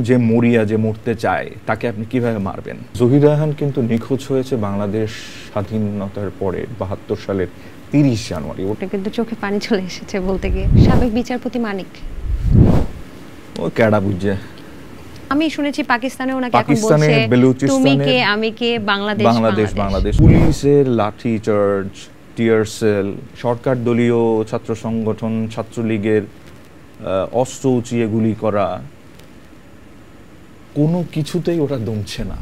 যে মরিয়া যে মরতে চায় তাকে আপনি কিভাবে মারবেন? জহির রায়হান কিন্তু নিখোঁজ হয়েছে বাংলাদেশ স্বাধীনতার পরে ৭২ সালের ৩০ জানুয়ারি। ওটা কিন্তু চোখে পানি চলে এসেছে বলতে গিয়ে। সাবেক বিচারপতি মানিক ও কেডা বুঝছে। আমি শুনেছি পাকিস্তানে ওনাকে এখন বলছে তুমি কে আমি কে, বাংলাদেশ বাংলাদেশ। পুলিশের লাঠি চার্জ, টিয়ার সেল, সরকার দলীয় ছাত্র সংগঠন ছাত্রলীগের অস্ত্র উঁচিয়ে গুলি করা, কোনো কিছুতেই ওরা দমছে না।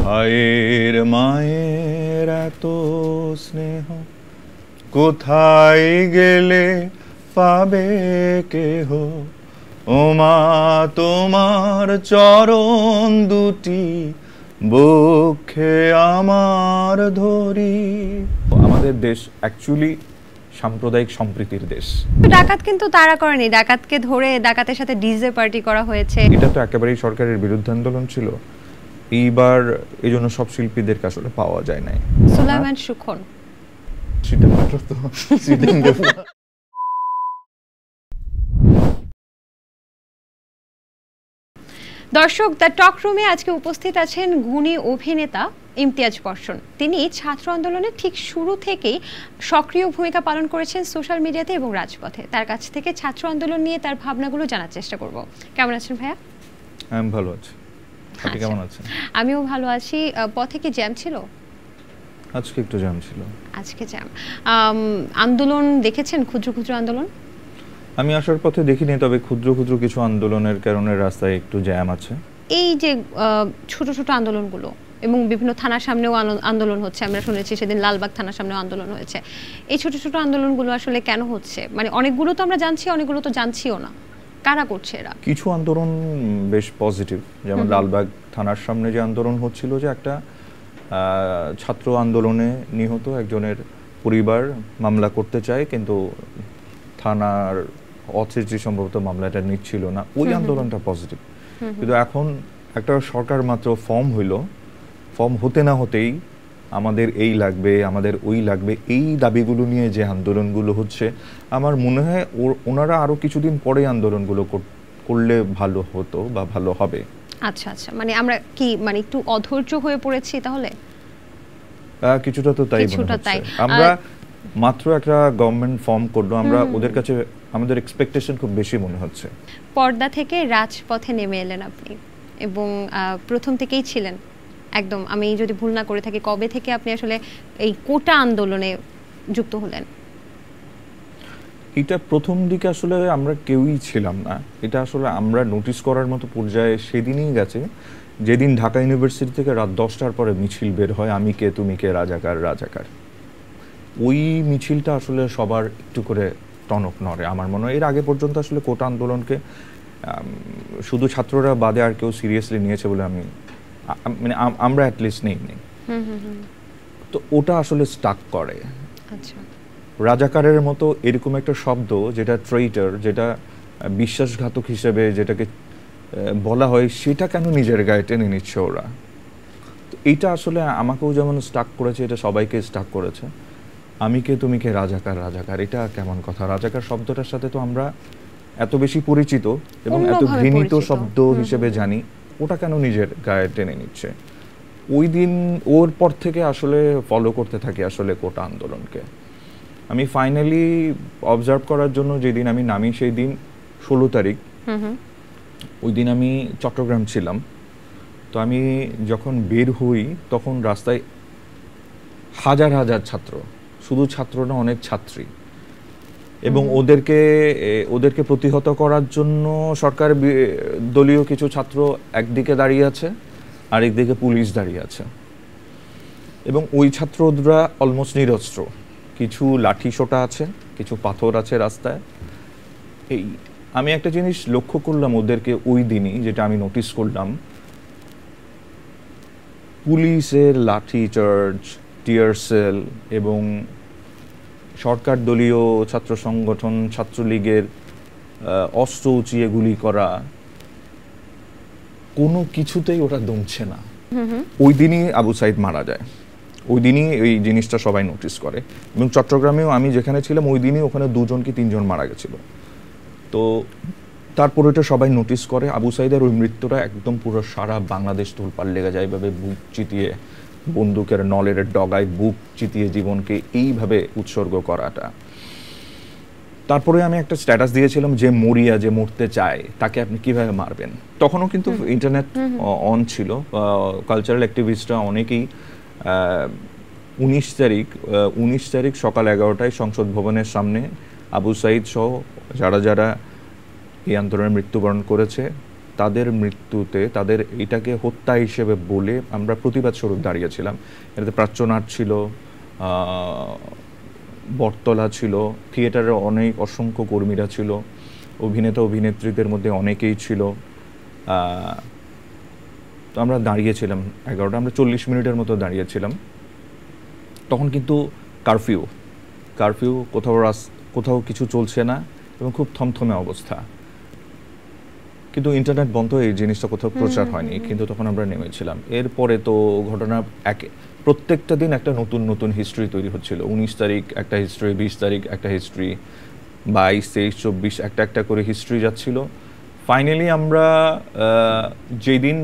ভাইয়ের মায়ের এত স্নেহ কোথায় গেলে পাবে কেহ, ও মা তোমার চরণ দুটি বক্ষে আমার ধরি। আমাদের দেশ অ্যাকচুয়ালি সাম্প্রদায়িক সম্প্রীতির দেশ। ডাকাত কিন্তু তাড়া করেনি, ডাকাতকে ধরে ডাকাতের সাথে ডিজে পার্টি করা হয়েছে। এটা তো একেবারেই সরকারের বিরুদ্ধে আন্দোলন ছিল। এইবার এই জন্য সব শিল্পীদেরকে আসলে পাওয়া যায় নাই। সুলাইমান সুখন সেটা মাত্র তো দর্শক, দ্য টক রুমে আজকে উপস্থিত আছেন গুণী অভিনেতা ইমতিয়াজ বর্ষণ। তিনি ছাত্র আন্দোলনের ঠিক শুরু থেকেই সক্রিয় ভূমিকা পালন করেছেন সোশ্যাল মিডিয়াতে এবং রাজপথে। তার কাছ থেকে ছাত্র আন্দোলন নিয়ে তার ভাবনাগুলো জানার চেষ্টা করব। কেমন আছেন ভাইয়া? আমি ভালো আছি, আপনি কেমন আছেন? আমিও ভালো আছি। পথে কি জ্যাম ছিল? আজকে একটু জ্যাম ছিল। আজকে জ্যাম। আন্দোলন দেখেছেন, ক্ষুদ্র ক্ষুদ্র আন্দোলন? আমি আসার পথে দেখিনি, তবে ক্ষুদ্র ক্ষুদ্র কিছু আন্দোলনের কারণে রাস্তায় একটু জ্যাম আছে। এই যে ছোট ছোট আন্দোলনগুলো এবং বিভিন্ন থানার সামনেও আন্দোলন হচ্ছে, আমরা শুনেছি সেদিন লালবাগ থানার সামনেও আন্দোলন হয়েছে। এই ছোট ছোট আন্দোলনগুলো আসলে কেন হচ্ছে? মানে অনেকগুলো তো আমরা জানছি, অনেকগুলো তো জানছিও না। কারা করছে এরা? কিছু আন্দোলন বেশ পজিটিভ, যেমন লালবাগ থানার সামনে যে আন্দোলন হচ্ছিল, যে একটা ছাত্র আন্দোলনে নিহত একজনের পরিবার মামলা করতে চায়, কিন্তু থানার অথরিটি সম্ভবত মামলাটা নিচ্ছিল না, ওই আন্দোলনটা পজিটিভ। কিন্তু এখন একটা সরকার মাত্র ফর্ম হইল, ফর্ম হতে না হতেই আমাদের এই লাগবে, আমাদের ওই লাগবে, এই দাবিগুলো নিয়ে যে আন্দোলনগুলো হচ্ছে, আমার মনে হয় ওনারা আরো কিছুদিন পরে আন্দোলনগুলো করলে ভালো হতো বা ভালো হবে। আচ্ছা আচ্ছা, মানে আমরা কি মানে একটু অধৈর্য হয়ে পড়েছি তাহলে? কিছুটা তো তাই মনে হচ্ছে। আমরা মাত্র একটা গভর্নমেন্ট ফর্ম করলো, আমরা ওদের কাছে আমাদের এক্সপেকটেশন খুব বেশি মনে হচ্ছে। পর্দা থেকে রাজপথে নেমে এলেন আপনি এবং প্রথম থেকেই ছিলেন একদম, আমি যদি ভুল না করে থাকি, কবে থেকে আপনি আসলে এই কোটা আন্দোলনে যুক্ত হলেন? এটা প্রথম দিকে আসলে আমরা কেউই ছিলাম না, এটা আসলে আমরা নোটিস করার মতো পর্যায়ে সেদিনই গেছে যেদিন ঢাকা ইউনিভার্সিটি থেকে রাত 10টার পরে মিছিল বের হয়, আমি কে তুমি কে রাজাকার রাজাকার। ওই মিছিলটা আসলে সবার একটু করে টনক নড়ে আমার মনে হয়। এর আগে পর্যন্ত আসলে কোটা আন্দোলনকে শুধু ছাত্ররা বাদে আর কেউ সিরিয়াসলি নিয়েছে বলে আমি মানে আমরা অ্যাটলিস্ট নেই। তো ওটা আসলে স্টাক করে। আচ্ছা, রাজাকারের মতো এরকম একটা শব্দ, যেটা ট্রেইটার, যেটা বিশ্বাসঘাতক হিসেবে যেটাকে বলা হয়, সেটা কেন নিজের গায়ে টেনে নিচ্ছে ওরা? তো এইটা আসলে আমাকেও যেমন স্টাক করেছে, এটা সবাইকে স্টাক করেছে। আমি কে তুমি কে রাজাকার রাজাকার, এটা কেমন কথা? রাজাকার শব্দটার সাথে তো আমরা এত বেশি পরিচিত এবং এত ঘৃণিত শব্দ হিসেবে জানি, ওটা কেন নিজের গায়ে টেনে নিচ্ছে? ওই দিন ওর পর থেকে আসলে ফলো করতে থাকি আসলে কোটা আন্দোলনকে। আমি ফাইনালি অবজার্ভ করার জন্য যেদিন আমি নামি, সেই দিন 16 তারিখ, ওই দিন আমি চট্টগ্রাম ছিলাম। তো আমি যখন বের হই তখন রাস্তায় হাজার হাজার ছাত্র, শুধু ছাত্র না, অনেক ছাত্রী, এবং ওদেরকে প্রতিহত করার জন্য সরকার দলীয় কিছু ছাত্র একদিকে দাঁড়িয়ে আছে, আরেকদিকে পুলিশ দাঁড়িয়ে আছে, এবং ওই ছাত্ররা অলমোস্ট নিরস্ত্র। কিছু লাঠি সোটা আছে, কিছু পাথর আছে রাস্তায়। এই আমি একটা জিনিস লক্ষ্য করলাম ওদেরকে ওই দিনই, যেটা আমি নোটিস করলাম, পুলিশের লাঠি চার্জ, টিয়ার সেল এবং সরকার দলীয় ছাত্র সংগঠন ছাত্রলীগের অস্ত্র উঁচিয়ে গুলি করা, কোনো কিছুতেই ওরা দমছে না। ওই দিনই আবু সাইদ মারা যায়, ওই দিনই এই জিনিসটা সবাই নোটিস করে। এবং চট্টগ্রামেও আমি যেখানে ছিলাম ওই দিনই ওখানে 2 জন কি 3 জন মারা গেছিল। তো তারপর এটা সবাই নোটিস করে। আবু সাইদের ওই মৃত্যুটা একদম পুরো সারা বাংলাদেশ তোলপাড় লেগে যায়, এইভাবে বুক চিতিয়ে বন্দুকের নলের ডগায় বুক চিতিয়ে জীবনকে এইভাবে উৎসর্গ করাটা। তারপরে আমি একটা স্ট্যাটাস দিয়েছিলাম যে মরিয়া, যে মরতে চায় তাকে আপনি কিভাবে মারবেন। তখনও কিন্তু ইন্টারনেট অন ছিল, কালচারাল অ্যাক্টিভিস্টরা অনেকেই 19 তারিখ সকাল 11টায় সংসদ ভবনের সামনে আবু সাইদ সহ যারা যারা এই আন্দোলনে মৃত্যুবরণ করেছে তাদের মৃত্যুতে, তাদের এটাকে হত্যা হিসেবে বলে আমরা প্রতিবাদ স্বরূপ দাঁড়িয়েছিলাম। এটাতে প্রাচ্যনাট ছিল, বটতলা ছিল, থিয়েটারের অসংখ্য কর্মীরা ছিল, অভিনেতা অভিনেত্রীদের মধ্যে অনেকেই ছিল। তো আমরা দাঁড়িয়েছিলাম 11টা, আমরা 40 মিনিটের মতো দাঁড়িয়েছিলাম। তখন কিন্তু কারফিউ, কোথাও কিছু চলছে না এবং খুব থমথমে অবস্থা, কিন্তু ইন্টারনেট বন্ধ, এই জিনিসটা কোথাও প্রচার হয়নি। কিন্তু তখন আমরা নেমেছিলাম। এরপরে তো ঘটনা প্রত্যেকটা দিন একটা নতুন হিস্ট্রি তৈরি হচ্ছিল। 19 তারিখ একটা হিস্ট্রি, 20 তারিখ একটা হিস্ট্রি, 22, 23, 24 একটা করে হিস্ট্রি যাচ্ছিল। ফাইনালি আমরা যেদিন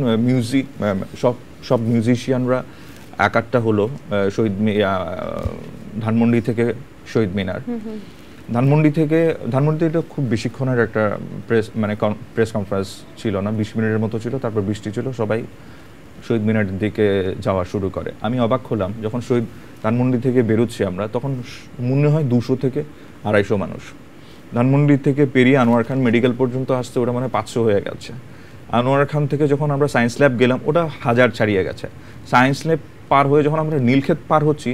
সব মিউজিশিয়ানরা একটা হলো ধানমন্ডি থেকে শহীদ মিনার, ধানমন্ডিতে খুব বেশিক্ষণের একটা প্রেস কনফারেন্স ছিল না, 20 মিনিটের মতো ছিল। তারপর বৃষ্টি ছিল, সবাই শহীদ মিনারের দিকে যাওয়া শুরু করে। আমি অবাক হলাম যখন ধানমন্ডি থেকে বেরোচ্ছি আমরা, তখন মনে হয় 200 থেকে 250 মানুষ। ধানমন্ডি থেকে পেরিয়ে আনোয়ার খান মেডিকেল পর্যন্ত আসতে ওটা মানে 500 হয়ে গেছে। আনোয়ার খান থেকে যখন আমরা সায়েন্স ল্যাব গেলাম ওটা 1000 ছাড়িয়ে গেছে। সায়েন্স ল্যাব পার হয়ে যখন আমরা নীলক্ষেত পার হচ্ছি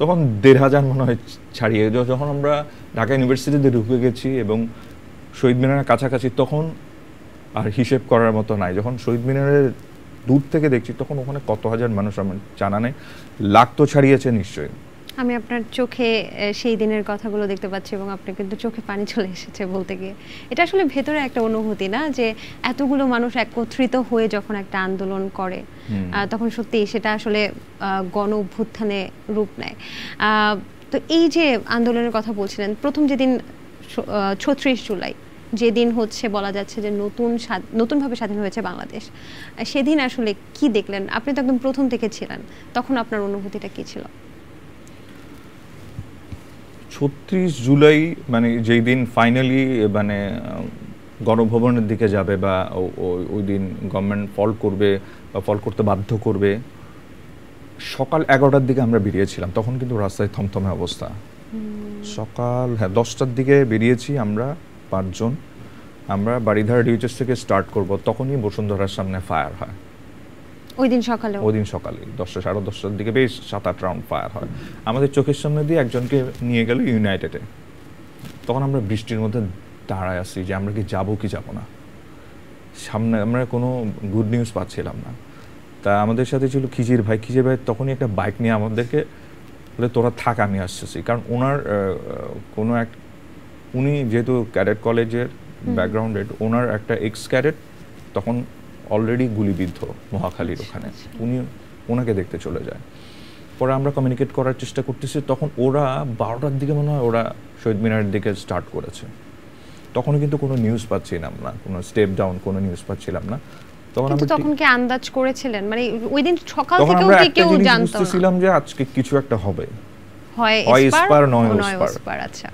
তখন 1500 মনে হয় ছাড়িয়ে। যখন আমরা ঢাকা ইউনিভার্সিটিতে ঢুকে গেছি এবং শহীদ মিনারের কাছাকাছি, তখন আর হিসেব করার মতো নাই। যখন শহীদ মিনারের দূর থেকে দেখছি তখন ওখানে কত হাজার মানুষ আমার জানা নেই, লাখ তো ছাড়িয়েছে নিশ্চয়ই। আমি আপনার চোখে সেই দিনের কথাগুলো দেখতে পাচ্ছি এবং আপনার কিন্তু চোখে পানি চলে এসেছে বলতে গিয়ে। এটা আসলে ভেতরে একটা অনুভূতি না, যে এতগুলো মানুষ একত্রিত হয়ে যখন একটা আন্দোলন করে তখন সত্যি সেটা আসলে গণ অভ্যুত্থানে রূপ নেয়। তো এই যে আন্দোলনের কথা বলছিলেন, প্রথম যেদিন 36 জুলাই, যেদিন হচ্ছে বলা যাচ্ছে যে নতুনভাবে স্বাধীন হয়েছে বাংলাদেশ, সেদিন আসলে কি দেখলেন? আপনি তো একদম প্রথম থেকে ছিলেন, তখন আপনার অনুভূতিটা কি ছিল? 36 জুলাই মানে যেই দিন ফাইনালি মানে গণভবনের দিকে যাবে বা ওই দিন গভর্নমেন্ট ফল করবে বা ফল করতে বাধ্য করবে, সকাল 11টার দিকে আমরা বেরিয়েছিলাম। তখন কিন্তু রাস্তায় থমথমে অবস্থা। সকাল 10টার দিকে বেরিয়েছি আমরা 5 জন। আমরা বাড়িধারা ডিউচেস থেকে স্টার্ট করব, তখনই বসুন্ধরার সামনে ফায়ার হয়। ওই দিন সকালে 10টা, 10:30টার দিকে বেশ 7-8 রাউন্ড ফায়ার হয়। আমাদের চোখের সামনে দিয়ে একজনকে নিয়ে গেল ইউনাইটেডে। তখন আমরা বৃষ্টির মধ্যে দাঁড়ায় আসছি যে আমরা কি যাবো কি যাবো না। সামনে আমরা কোনো গুড নিউজ পাচ্ছিলাম না। তা আমাদের সাথে ছিল খিজির ভাই তখনই একটা বাইক নিয়ে আমাদেরকে বলে তোরা থাক, আমি আসতেছি। কারণ ওনার উনি যেহেতু ক্যাডেট কলেজের ব্যাকগ্রাউন্ডেড, ওনার একটা এক্স ক্যাডেট তখন অলরেডি গুলিবিদ্ধ মহাখালীর ওখানে, ওনাকে দেখতে চলে যায়। পরে আমরা কমিউনিকেট করার চেষ্টা করতেছি, তখন ওরা 12টার দিকে মনে হয় ওরা শহীদ মিনারের দিকে স্টার্ট করেছে। তখনও কিন্তু কোনো নিউজ পাচ্ছিলাম না, কোনো স্টেপ ডাউন কোনো নিউজ পাচ্ছিলাম না। তখন কি আন্দাজ করেছিলেন? মানে ওই দিন সকাল থেকেও কি কেউ জানতো না যে আজকে কিছু একটা হবে, হয় এসপার নয় ওসপার? আচ্ছা,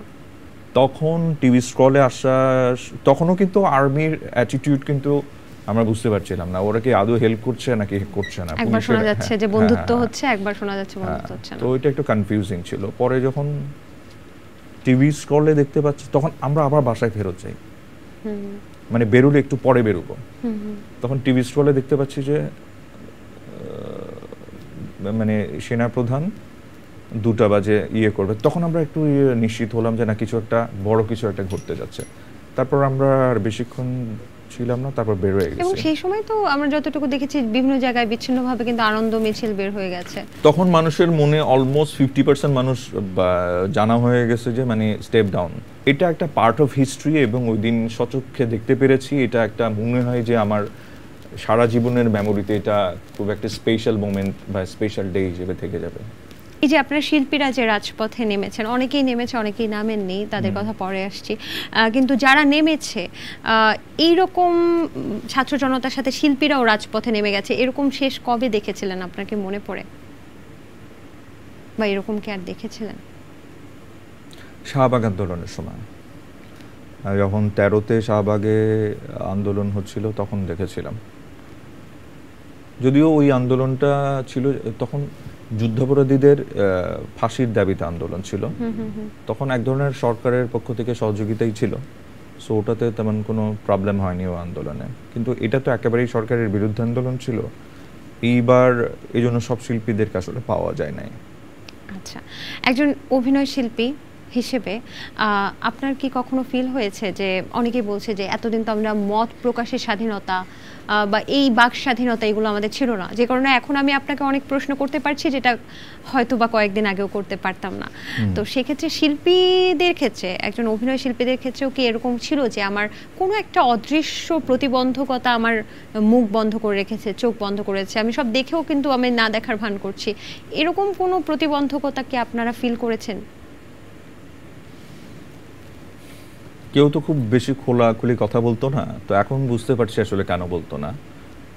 তখন টিভি স্ক্রলে আসা, তখনও কিন্তু আর্মির অ্যাটিটিউড কিন্তু আমরা বুঝতে পারছিলাম না, ওরা কি আদৌ হেল্প করছে নাকি করছে না। একবার শোনা যাচ্ছে যে বন্ধুত্ব হচ্ছে, একবার শোনা যাচ্ছে বন্ধুত্ব হচ্ছে না। তো এটা একটু কনফিউজিং ছিল। পরে যখন টিভি স্ক্রলে দেখতে পাচ্ছি, তখন আমরা আবার বাসায় ফেরত যাই, মানে বেরোলে একটু পরে বেরোবো। তখন টিভি স্ক্রলে দেখতে পাচ্ছি যে মানে সেনাপ্রধান 2টা বাজে করবে। তখন আমরা একটু নিশ্চিত হলাম যে না, কিছু একটা বড় কিছু একটা ঘটতে যাচ্ছে। তারপর আমরা আর বেশিক্ষণ ছিলাম না, তারপর বের হয়ে গেছি। এবং সেই সময় তো আমরা যতটুকু দেখেছি বিভিন্ন জায়গায় বিচ্ছিন্নভাবে কিন্তু আনন্দ মিছিল বের হয়ে গেছে। তখন মানুষের মনে অলমোস্ট 50% মানুষ জানা হয়ে গেছে যে মানে স্টেপ ডাউন, এটা একটা পার্ট অফ হিস্ট্রি। এবং ওই দিন সচক্ষে দেখতে পেরেছি, এটা একটা মনে হয় যে আমার সারা জীবনের মেমোরিতে এটা খুব একটা স্পেশাল মোমেন্ট বা স্পেশাল ডে হিসেবে থেকে যাবে। এই যে আপনার শিল্পীরা যে রাজপথে নেমেছেন, অনেকেই নেমেছে, অনেকেই নামেননি, তাদের কথা পরে আসছি, কিন্তু যারা নেমেছে এইরকম ছাত্র জনতার সাথে শিল্পীরাও রাজপথে নেমে গেছে, এরকম শেষ কবে দেখেছিলেন আপনার কি মনে পড়ে, বা এরকম কি আর দেখেছিলেন? শাহবাগ আন্দোলনের সময়, যখন 13-তে শাহবাগে আন্দোলন হচ্ছিল তখন দেখেছিলাম। যদিও ওই আন্দোলনটা ছিল তখন যুদ্ধাপরাধীদের ফাঁসির দাবিতে আন্দোলন ছিল, তখন এক ধরনের সরকারের পক্ষ থেকে সহযোগিতাই ছিল, সো ওটাতে তেমন কোনো প্রবলেম হয়নি ও আন্দোলনে। কিন্তু এটা তো একেবারেই সরকারের বিরুদ্ধে আন্দোলন ছিল, এইবার এই জন্য সব শিল্পীদেরকে আসলে পাওয়া যায় নাই। আচ্ছা, একজন অভিনয় শিল্পী হিসেবে আপনার কি কখনো ফিল হয়েছে যে অনেকেই বলছে যে এতদিন তো আমরা মত প্রকাশের স্বাধীনতা বা এই বাক স্বাধীনতা এগুলো আমাদের ছিল না, যে কারণে এখন আমি আপনাকে অনেক প্রশ্ন করতে পারছি যেটা হয়তো বা কয়েকদিন আগেও করতে পারতাম না। তো সেক্ষেত্রে শিল্পীদের ক্ষেত্রে, একজন অভিনয় শিল্পীদের ক্ষেত্রেও কি এরকম ছিল যে আমার কোনো একটা অদৃশ্য প্রতিবন্ধকতা আমার মুখ বন্ধ করে রেখেছে, চোখ বন্ধ করেছে, আমি সব দেখেও কিন্তু আমি না দেখার ভান করছি, এরকম কোনো প্রতিবন্ধকতা কি আপনারা ফিল করেছেন? কেউ তো খুব বেশি খোলাখুলি কথা বলতো না, তো এখন বুঝতে পারছি আসলে কেন বলতো না,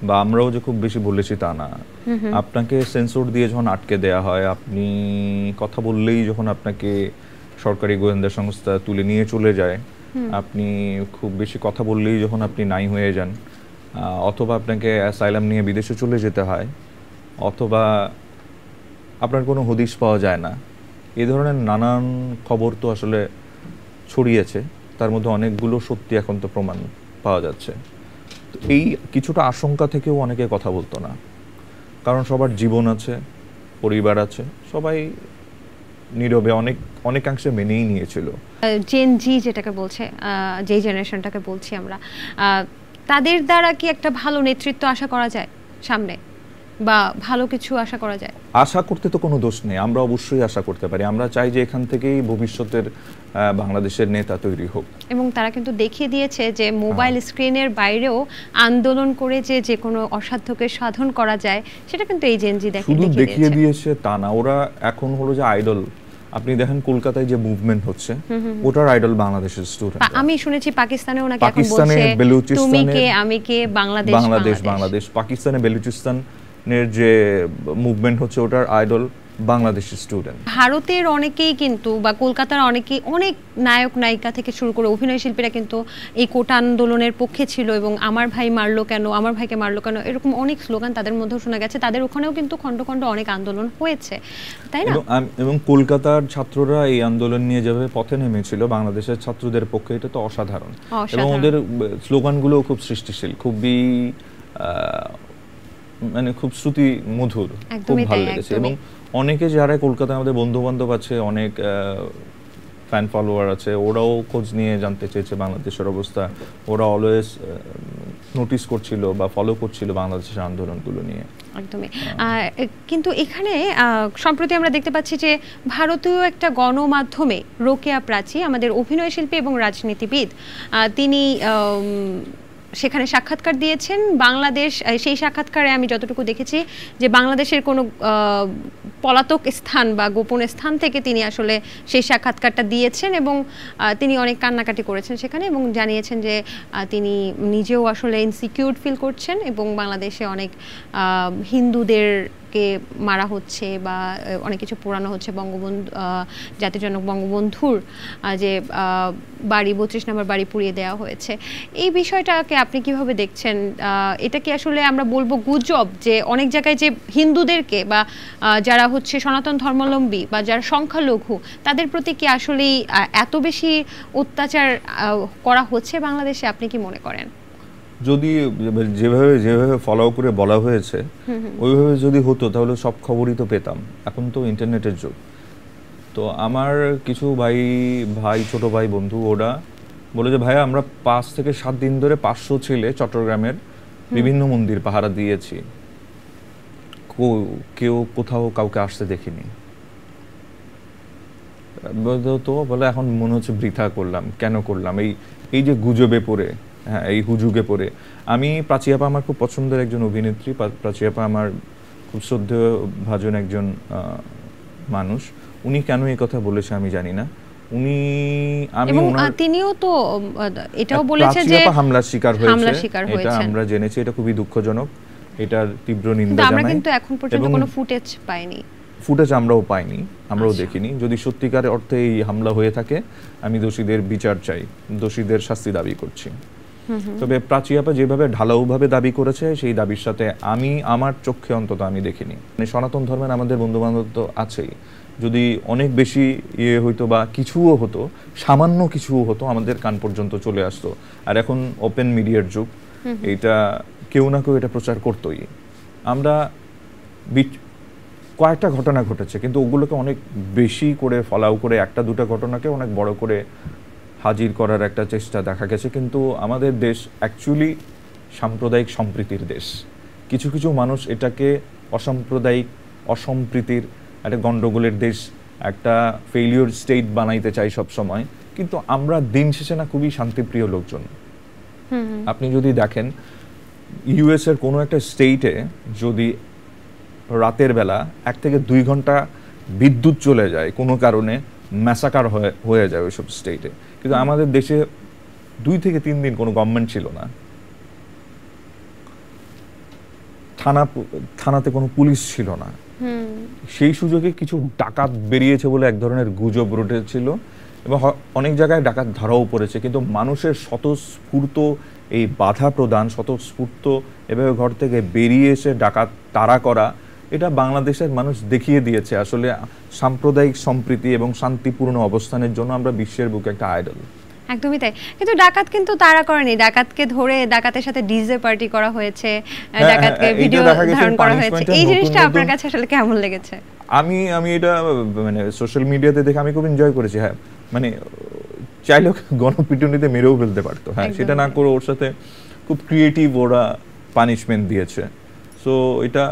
বা আমরাও যে খুব বেশি বলেছি তা না। আপনাকে সেন্সর দিয়ে যখন আটকে দেয়া হয়, আপনি কথা বললেই যখন আপনাকে সরকারি গোয়েন্দা সংস্থা তুলে নিয়ে চলে যায়, আপনি খুব বেশি কথা বললেই যখন আপনি নাই হয়ে যান, অথবা আপনাকে অ্যাসাইলাম নিয়ে বিদেশে চলে যেতে হয়, অথবা আপনার কোনো হদিশ পাওয়া যায় না, এই ধরনের নানান খবর তো আসলে ছড়িয়েছে, তার মধ্যে অনেকগুলো সত্যি এখন তো প্রমাণ পাওয়া যাচ্ছে। তো এই কিছুটা আশঙ্কা থেকেও অনেকে কথা বলতো না, কারণ সবার জীবন আছে, পরিবার আছে, সবাই নীরবে অনেকাংশে মেনেই নিয়েছিল। জেন জি যেটাকে বলছে, যে জেনারেশনটাকে বলছি আমরা, তাদের দ্বারা কি একটা ভালো নেতৃত্ব আশা করা যায় সামনে, বা ভালো কিছু আশা করা যায়? আশা করতে তো কোনো দোষ নেই, আমরা অবশ্যই আশা করতে পারি, আমরা চাই যে এখান থেকেই ভবিষ্যতের বাংলাদেশের নেতা তৈরি হোক। এবং তারা কিন্তু দেখিয়ে দিয়েছে যে মোবাইল স্ক্রিনের বাইরেও আন্দোলন করে যে কোনো অসাধ্যকে সাধন করা যায়, সেটা কিন্তু এই জেনজি দেখিয়ে দিয়েছে তা না, ওরা এখন হলো যে আইডল। আপনি দেখেন কলকাতায় যে মুভমেন্ট হচ্ছে, ওটার আইডল বাংলাদেশের স্টুডেন্ট। আমি শুনেছি পাকিস্তানেও নাকি এখন বলছে তুমি কে আমি কে, বাংলাদেশ বাংলাদেশ বাংলাদেশ। পাকিস্তানে বেলুচিস্তানের যে মুভমেন্ট হচ্ছে, ওটার আইডল বাংলাদেশের স্টুডেন্ট। ভারতের অনেকেই কিন্তু, বা কলকাতার অনেকেই, অনেক নায়ক নায়িকা থেকে শুরু করে অভিনয় শিল্পীরা কিন্তু এই কোটা আন্দোলনের পক্ষে ছিল, এবং আমার ভাই মারলো কেন, আমার ভাইকে মারলো কেন, এরকম অনেক স্লোগান তাদের মধ্যেও শোনা গেছে। তাদের ওখানেও কিন্তু খণ্ড খণ্ড অনেক আন্দোলন হয়েছে, তাই না? এবং কলকাতার ছাত্ররা এই আন্দোলন নিয়ে যেভাবে পথে নেমেছিল বাংলাদেশের ছাত্রদের পক্ষে, এটা তো অসাধারণ। এবং ওদের স্লোগানগুলো খুব সৃষ্টিশীল, খুবই মানে খুব শ্রুতি মধুর, খুব ভালো লেগেছে। এবং অনেকে যারা কলকাতায় আমাদের বন্ধু বান্ধব আছে, অনেক ফ্যান ফলোয়ার আছে, ওরাও খোঁজ নিয়ে জানতে চেয়েছে বাংলাদেশের অবস্থা, ওরা অলওয়েজ নোটিস করছিল বা ফলো করছিল বাংলাদেশের আন্দোলনগুলো নিয়ে। একদমই। কিন্তু এখানে সম্প্রতি আমরা দেখতে পাচ্ছি যে ভারতীয় একটা গণমাধ্যমে রোকেয়া প্রাচী, আমাদের অভিনয় শিল্পী এবং রাজনীতিবিদ, তিনি সেখানে সাক্ষাৎকার দিয়েছেন। বাংলাদেশ, সেই সাক্ষাৎকারে আমি যতটুকু দেখেছি যে বাংলাদেশের কোনো পলাতক স্থান বা গোপন স্থান থেকে তিনি আসলে সেই সাক্ষাৎকারটা দিয়েছেন, এবং তিনি অনেক কান্নাকাটি করেছেন সেখানে, এবং জানিয়েছেন যে তিনি নিজেও আসলে ইনসিকিউর ফিল করছেন, এবং বাংলাদেশে অনেক হিন্দুদেরকে মারা হচ্ছে বা অনেক কিছু পোড়ানো হচ্ছে। বঙ্গবন্ধু, জাতির জনক বঙ্গবন্ধুর যে বাড়ি, 32 নম্বর বাড়ি পুড়িয়ে দেওয়া হয়েছে। এই বিষয়টাকে আপনি কিভাবে দেখছেন? এটা কি আসলে আমরা বলবো গুজব, যে অনেক জায়গায় যে হিন্দুদেরকে বা যারা হচ্ছে সনাতন ধর্মাবলম্বী বা যারা সংখ্যালঘু, তাদের প্রতি কি আসলেই এত বেশি অত্যাচার করা হচ্ছে বাংলাদেশে, আপনি কি মনে করেন? যদি যেভাবে ফলো করে বলা হয়েছে ওইভাবে যদি হতো তাহলে সব খবরই তো পেতাম। এখন তো ইন্টারনেটের যুগ। তো আমার কিছু ভাই ছোট ভাই বন্ধু, ওরা বলে যে ভাইয়া আমরা 5 থেকে 7 দিন ধরে 500 ছেলে চট্টগ্রামের বিভিন্ন মন্দির পাহারা দিয়েছি, কেউ কোথাও কাউকে আসতে দেখিনি। তো বলে এখন মনে হচ্ছে বৃথা করলাম, কেন করলাম এই যে গুজবে পড়ে, হ্যাঁ এই হুজুগে পড়ে। আমি প্রাচী আপা আমার খুব পছন্দের একজন অভিনেত্রী, প্রাচী আপা আমার খুব শ্রদ্ধেয় ভাজন একজন মানুষ, উনি কেন এই কথা বলেছে আমি জানি না। উনি এবং তিনিও তো এটাও বলেছে যে হামলার শিকার হয়েছে, এটা আমরা জেনেছি, এটা খুবই দুঃখজনক, এটার তীব্র নিন্দা জানাই। আমরা কিন্তু এখন পর্যন্ত কোনো ফুটেজ পাইনি, ফুটেজ আমরাও পাইনি, আমরাও দেখিনি। যদি সত্যিকার অর্থে এই হামলা হয়ে থাকে, আমি দোষীদের বিচার চাই, দোষীদের শাস্তি দাবি করছি। তবে প্রাচী আপা যেভাবে ঢালাওভাবে দাবি করেছে, সেই দাবির সাথে আমি আমার চোখে অন্তত আমি দেখিনি। মানে সনাতন ধর্মের আমাদের বন্ধু বান্ধব তো আছেই, যদি অনেক বেশি ইয়ে হইতো বা কিছুও হতো, সামান্য কিছুও হতো, আমাদের কান পর্যন্ত চলে আসতো। আর এখন ওপেন মিডিয়ার যুগ, এটা কেউ না কেউ এটা প্রচার করতোই। আমরা কয়েকটা ঘটনা ঘটেছে, কিন্তু ওগুলোকে অনেক বেশি করে ফলাও করে একটা দুটা ঘটনাকে অনেক বড় করে হাজির করার একটা চেষ্টা দেখা গেছে। কিন্তু আমাদের দেশ অ্যাকচুয়ালি সাম্প্রদায়িক সম্প্রীতির দেশ। কিছু কিছু মানুষ এটাকে অসাম্প্রদায়িক, অসম্প্রীতির একটা গণ্ডগোলের দেশ, একটা ফেইলিওর স্টেট বানাইতে চাই সব সময়। কিন্তু আমরা দিন শেষে না খুবই শান্তিপ্রিয় লোকজন। আপনি যদি দেখেন ইউএস এর কোনো একটা স্টেটে যদি রাতের বেলা 1 থেকে 2 ঘন্টা বিদ্যুৎ চলে যায় কোনো কারণে, ম্যাসাকার হয়ে যায় ওইসব স্টেটে। কিন্তু আমাদের দেশে 2 থেকে 3 দিন কোনো গভর্নমেন্ট ছিল না, থানাতে কোনো পুলিশ ছিল না। সেই সুযোগে কিছু ডাকাত বেরিয়েছে বলে এক ধরনের গুজব রটেছিল, এবং অনেক জায়গায় ডাকাত ধরাও পড়েছে। কিন্তু মানুষের স্বতঃস্ফূর্ত এই বাধা প্রদান, স্বতঃস্ফূর্ত এভাবে ঘর থেকে বেরিয়ে এসে ডাকাত তাড়া করা, এটা বাংলাদেশের মানুষ দেখিয়ে দিয়েছে আসলে সাম্প্রদায়িক সম্প্রীতি এবং শান্তিপূর্ণ অবস্থানের জন্য আমরা বিশ্বের বুকে একটা আইডল। একদমই তাই। কিন্তু ডাকাত কিন্তু তাড়া করেনি, ডাকাতকে ধরে ডাকাতের সাথে ডিজে পার্টি করা হয়েছে, ডাকাতকে ভিডিও ধারণ করা হয়েছে। এই জিনিসটা আপনার কাছে আসলে কেমন লেগেছে? আমি এটা মানে সোশ্যাল মিডিয়াতে দেখে আমি খুব এনজয় করেছি। হ্যাঁ, মানে চাইলে গণপিটুনিতে মেরেও ফেলতে পারতো, হ্যাঁ, সেটা না করে ওর সাথে খুব ক্রিয়েটিভ ওরা পানিশমেন্ট দিয়েছে। সো এটা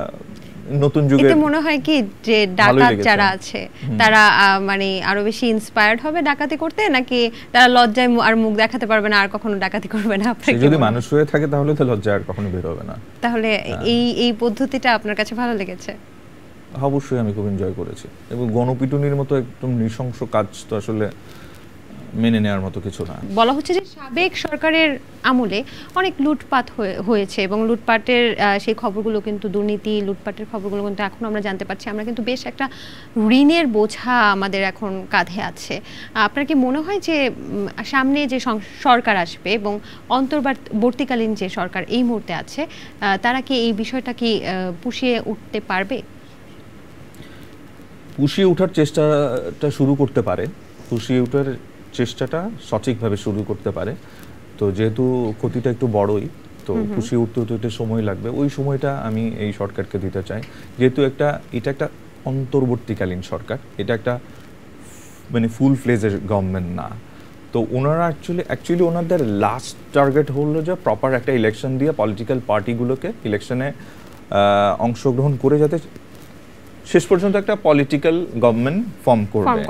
নতুন যুগে এতে মনে হয় কি যে ডাকাত যারা আছে তারা মানে আরো বেশি ইন্সপায়ার্ড হবে ডাকাতি করতে, নাকি তারা লজ্জায় আর মুখ দেখাতে পারবে না, আর কখনো ডাকাতি করবে না? আপনার যদি মানুষ হয়ে থাকে তাহলে তো লজ্জায় আর কখনো বের হবে না। তাহলে এই পদ্ধতিটা আপনার কাছে ভালো লেগেছে? অবশ্যই আমি খুব এনজয় করেছি। এবং গণপিটুনির মতো একদম নৃশংস কাজ তো আসলে মেনে নেওয়ার মতো কিছু না। বলা হচ্ছে যে সাবেক সরকারের আমলে অনেক লুটপাট হয়েছে, এবং লুটপাটের সেই খবরগুলো কিন্তু, দুর্নীতি লুটপাটের খবরগুলো কিন্তু এখন আমরা জানতে পারছি। আমরা কিন্তু বেশ একটা ঋণের বোঝা আমাদের এখন কাঁধে আছে। আপনার কি মনে হয় যে সামনে যে সরকার আসবে এবং অন্তর্বর্তীকালীন যে সরকার এই মুহূর্তে আছে, তারা কি এই বিষয়টা কি পুষিয়ে উঠতে পারবে? পুষিয়ে ওঠার চেষ্টাটা শুরু করতে পারে, পুষিয়ে ওঠার চেষ্টাটা সঠিকভাবে শুরু করতে পারে। তো যেহেতু ক্ষতিটা একটু বড়ই, তো পুষিয়ে উঠতে একটু সময় লাগবে। ওই সময়টা আমি এই সরকারকে দিতে চাই, যেহেতু এটা একটা অন্তর্বর্তীকালীন সরকার, এটা একটা মানে ফুল ফ্লেজের গভর্নমেন্ট না। তো ওনারা অ্যাকচুয়ালি ওনাদের লাস্ট টার্গেট হলো যে প্রপার একটা ইলেকশন দিয়ে পলিটিক্যাল পার্টিগুলোকে ইলেকশনে অংশগ্রহণ করে যাতে শেষ পর্যন্ত একটা পলিটিক্যাল গভর্নমেন্ট ফর্ম করবে।